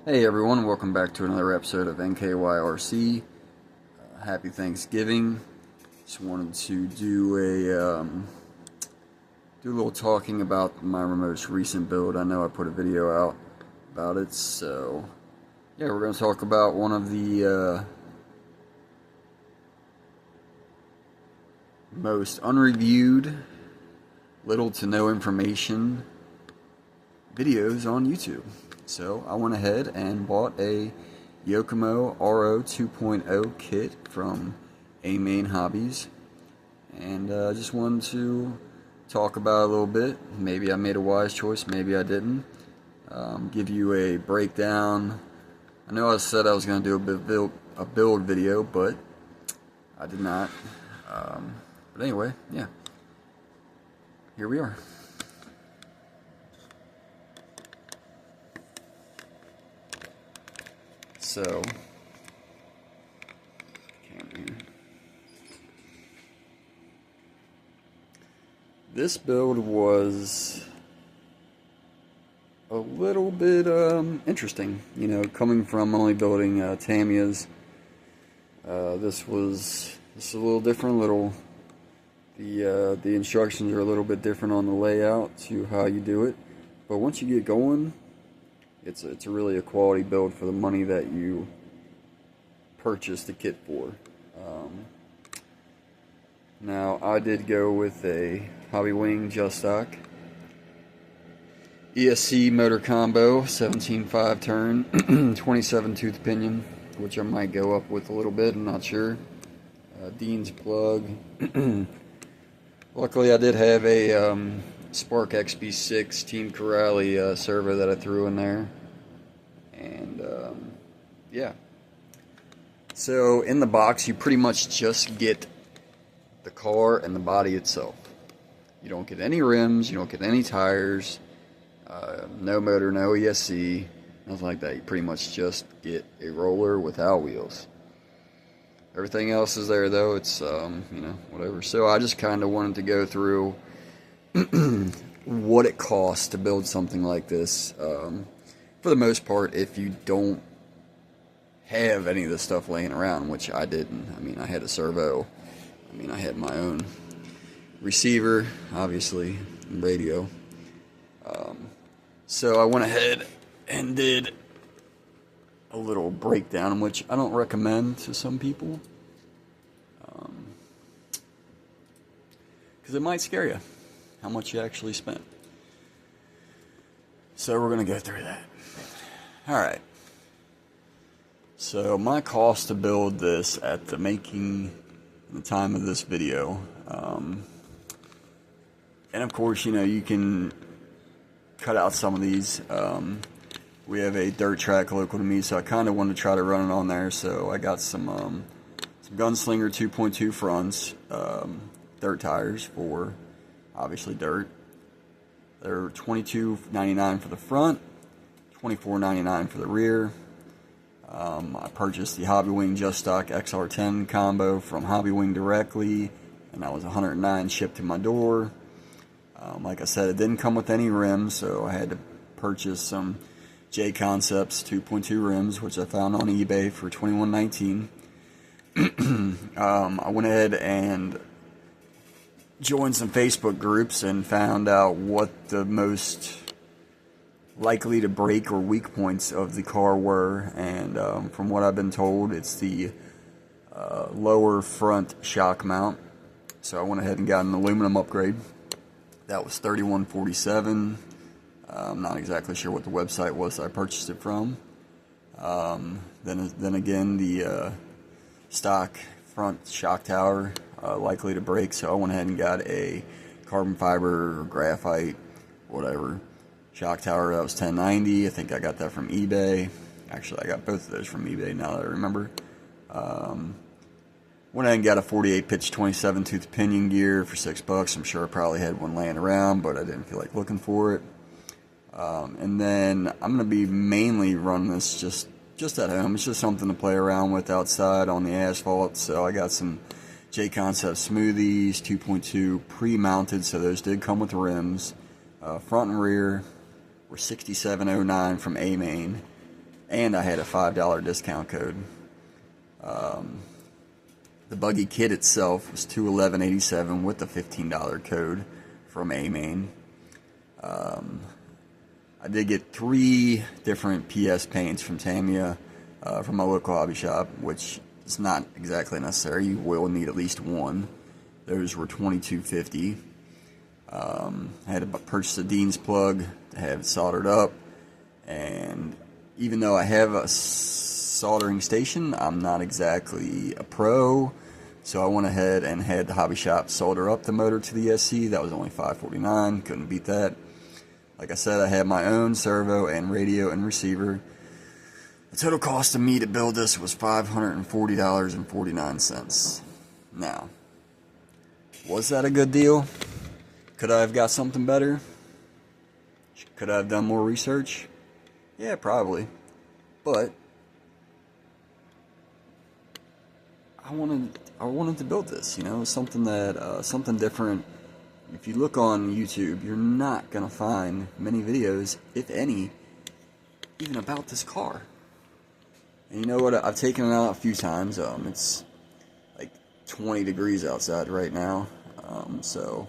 Hey everyone, welcome back to another episode of NKY-RC. Happy Thanksgiving. Just wanted to do a little talking about my most recent build. I know I put a video out about it, so yeah, we're going to talk about one of the most unreviewed, little to no information videos on YouTube. So I went ahead and bought a Yokomo RO 2.0 kit from A-Main Hobbies, and I just wanted to talk about it a little bit. Maybe I made a wise choice, maybe I didn't. Give you a breakdown. I know I said I was going to do a build video, but I did not. But anyway, yeah, here we are. So, this build was a little bit interesting, you know, coming from only building Tamiyas. This was a little different. The instructions are a little bit different on the layout to how you do it, but once you get going, it's really a quality build for the money that you purchased the kit for. Now, I did go with a Hobby Wing Just Stock ESC motor combo, 17.5 turn, 27 tooth pinion, which I might go up with a little bit, I'm not sure. Dean's plug. Luckily, I did have a Spark XB6 Team Corrali servo that I threw in there, and yeah. So in the box, you pretty much just get the car and the body itself. You don't get any rims, you don't get any tires, no motor, no ESC, nothing like that. You pretty much just get a roller without wheels. Everything else is there though. It's you know, whatever. So I just kind of wanted to go through what it costs to build something like this. For the most part, if you don't have any of this stuff laying around, which I didn't. I mean, I had a servo. I mean, I had my own receiver, obviously, and radio. So I went ahead and did a little breakdown, which I don't recommend to some people, because it might scare you how much you actually spent. So we're going to go through that. Alright. So my cost to build this at the time of this video, and of course, you know, you can cut out some of these. We have a dirt track local to me, so I kind of wanted to try to run it on there. So I got some Gunslinger 2.2 fronts, dirt tires for obviously dirt. They're $22.99 for the front, $24.99 for the rear. I purchased the Hobby Wing Just Stock XR10 combo from Hobby Wing directly, and that was $109 shipped to my door. Like I said, it didn't come with any rims, so I had to purchase some J Concepts 2.2 rims, which I found on eBay for $21.19. I went ahead and joined some Facebook groups and found out what the most likely to break or weak points of the car were, and from what I've been told, it's the lower front shock mount. So I went ahead and got an aluminum upgrade. That was $31.47. I'm not exactly sure what the website was that I purchased it from. Then again, the stock front shock tower likely to break, so I went ahead and got a carbon fiber or graphite, whatever, shock tower. That was $10.90. I think I got that from eBay. Actually, I got both of those from eBay now that I remember. Went ahead and got a 48 pitch 27 tooth pinion gear for $6. I'm sure I probably had one laying around, but I didn't feel like looking for it. And then I'm going to be mainly running this just at home. It's just something to play around with outside on the asphalt. So I got some J Concept Smoothies 2.2 pre-mounted, so those did come with rims. Front and rear were $67.09 from A-Main. and I had a $5 discount code. The Buggy kit itself was $211.87 with the $15 code from A-Main. I did get 3 different PS paints from Tamiya from my local hobby shop, which is not exactly necessary. You will need at least one. Those were $22.50. I had to purchase a Dean's plug to have it soldered up, and even though I have a soldering station, I'm not exactly a pro, so I went ahead and had the hobby shop solder up the motor to the SC. That was only $5.49. Couldn't beat that. Like I said, I had my own servo and radio and receiver. The total cost of me to build this was $540.49. Now, was that a good deal? Could I have got something better? Could I have done more research? Yeah, probably. But I wanted to build this, you know, something that something different. If you look on YouTube, you're not gonna find many videos, if any, even about this car. And you know what? I've taken it out a few times. It's like 20 degrees outside right now, so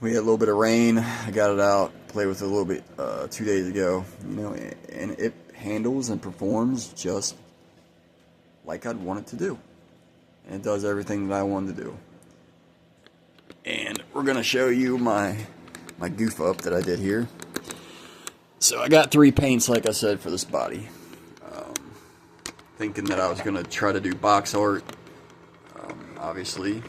we had a little bit of rain. I got it out, played with it a little bit 2 days ago, you know, and it handles and performs just like I'd want it to do, and it does everything that I wanted to do. And we're gonna show you my goof up that I did here. So I got 3 paints, like I said, for this body. Thinking that I was gonna try to do box art. Obviously,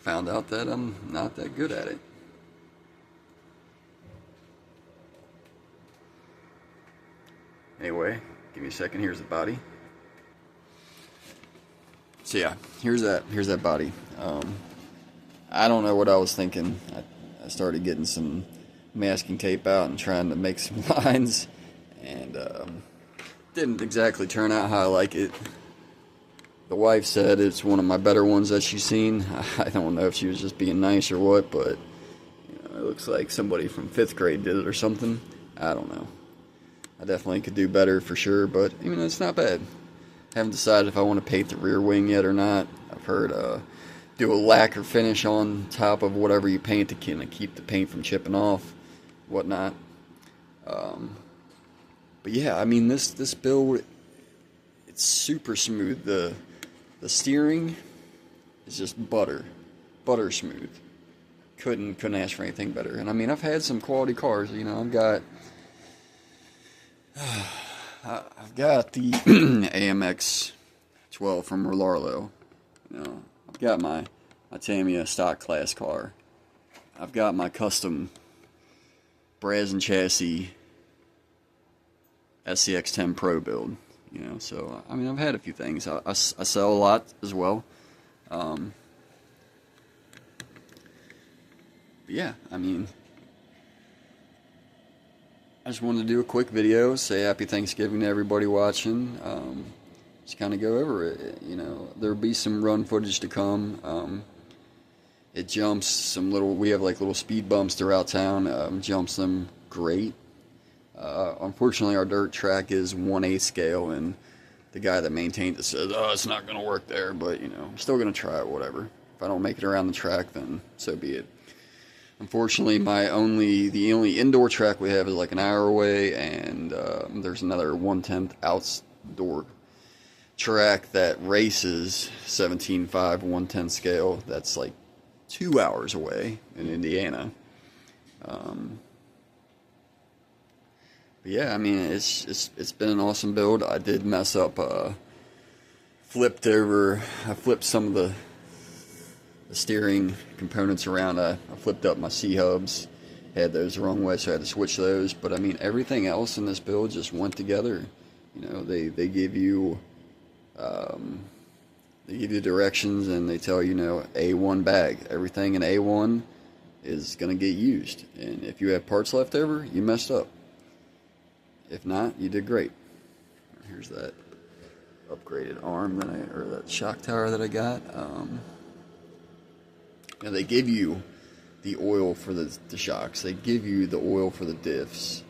found out that I'm not that good at it. Anyway, give me a second. Here's the body. So yeah, here's that body. I don't know what I was thinking. I started getting some masking tape out and trying to make some lines, and didn't exactly turn out how I like it. The wife said it's one of my better ones that she's seen. I don't know if she was just being nice or what, but you know, it looks like somebody from 5th grade did it or something. I don't know. I definitely could do better for sure, but you know, it's not bad. Haven't decided if I want to paint the rear wing yet or not. I've heard do a lacquer finish on top of whatever you paint to kind of keep the paint from chipping off, whatnot. But yeah, I mean, this build, it's super smooth. The steering is just butter smooth. Couldn't ask for anything better. And I mean, I've had some quality cars. You know, I've got the AMX 12 from Merlarlo. You know, I've got my Tamiya stock class car. I've got my custom Brazen chassis SCX10 Pro build. You know, so I mean, I've had a few things. I sell a lot as well. But yeah, I mean, I just wanted to do a quick video, say Happy Thanksgiving to everybody watching. Just kind of go over it. You know, there'll be some run footage to come. It jumps some little, we have like little speed bumps throughout town. Jumps them great. Unfortunately, our dirt track is 1/8 scale, and the guy that maintains it says, "Oh, it's not going to work there." But you know, I'm still going to try it. Whatever. If I don't make it around the track, then so be it. Unfortunately, the only indoor track we have is like an hour away, and there's another 1/10 outdoor track that races 17.5 1/10 scale. That's like 2 hours away in Indiana. But yeah, I mean, it's been an awesome build. I did mess up. I flipped some of the steering components around. I flipped up my C-hubs, had those the wrong way, so I had to switch those. But I mean, everything else in this build just went together. You know, they give you directions, and they tell you know, A1 bag. Everything in A1 is going to get used, and if you have parts left over, you messed up. If not, you did great. Here's that upgraded arm or that shock tower that I got. Now they give you the oil for the shocks. They give you the oil for the diffs.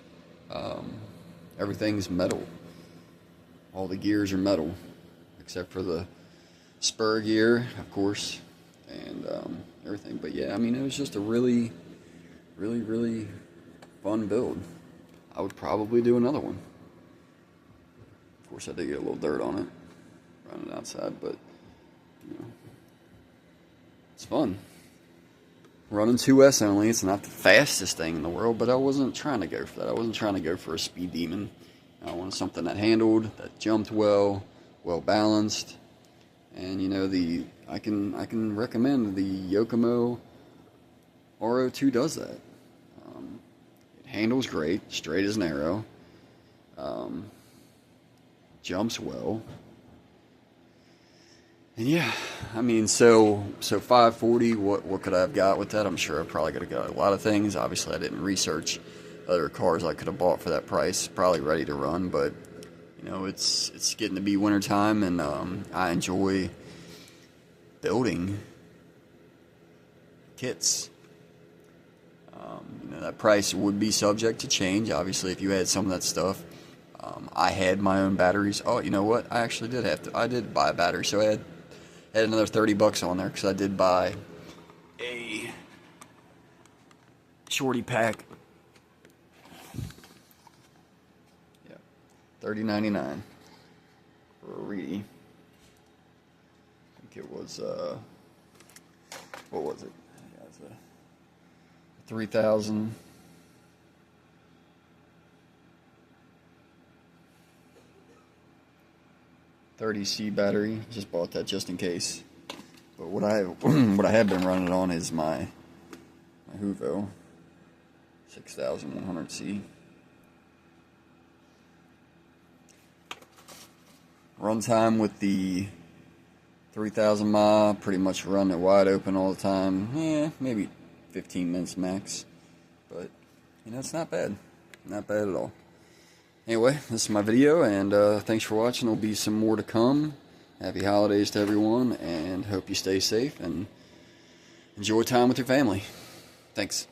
everything's metal. All the gears are metal, except for the spur gear, of course, and everything. But yeah, I mean, it was just a really fun build. I would probably do another one. Of course, I did get a little dirt on it running outside, but you know, it's fun. Running 2S only. It's not the fastest thing in the world, but I wasn't trying to go for that. I wasn't trying to go for a speed demon. I wanted something that handled, that jumped well balanced, and you know, I can recommend the Yokomo R02 does that. It handles great, straight as an arrow, jumps well, and yeah, I mean, so 540. What could I have got with that? I'm sure I probably could have got a lot of things. Obviously, I didn't research other cars I could have bought for that price. Probably ready to run, but you know, it's getting to be wintertime, and I enjoy building kits. You know, that price would be subject to change. Obviously, if you had some of that stuff. I had my own batteries. Oh, you know what? I actually did I did buy a battery, so I had another $30 on there because I did buy a shorty pack. Yeah, $30.99 for a Reedy. I think it was what was it? Yeah, it was a 3000. .30C battery. Just bought that just in case. But what I have been running it on is my Huvo 6100C. Runtime with the 3000 mAh, pretty much run it wide open all the time. Yeah, maybe 15 minutes max. But you know, it's not bad. Not bad at all. Anyway, this is my video, and thanks for watching. There'll be some more to come. Happy holidays to everyone, and hope you stay safe and enjoy time with your family. Thanks.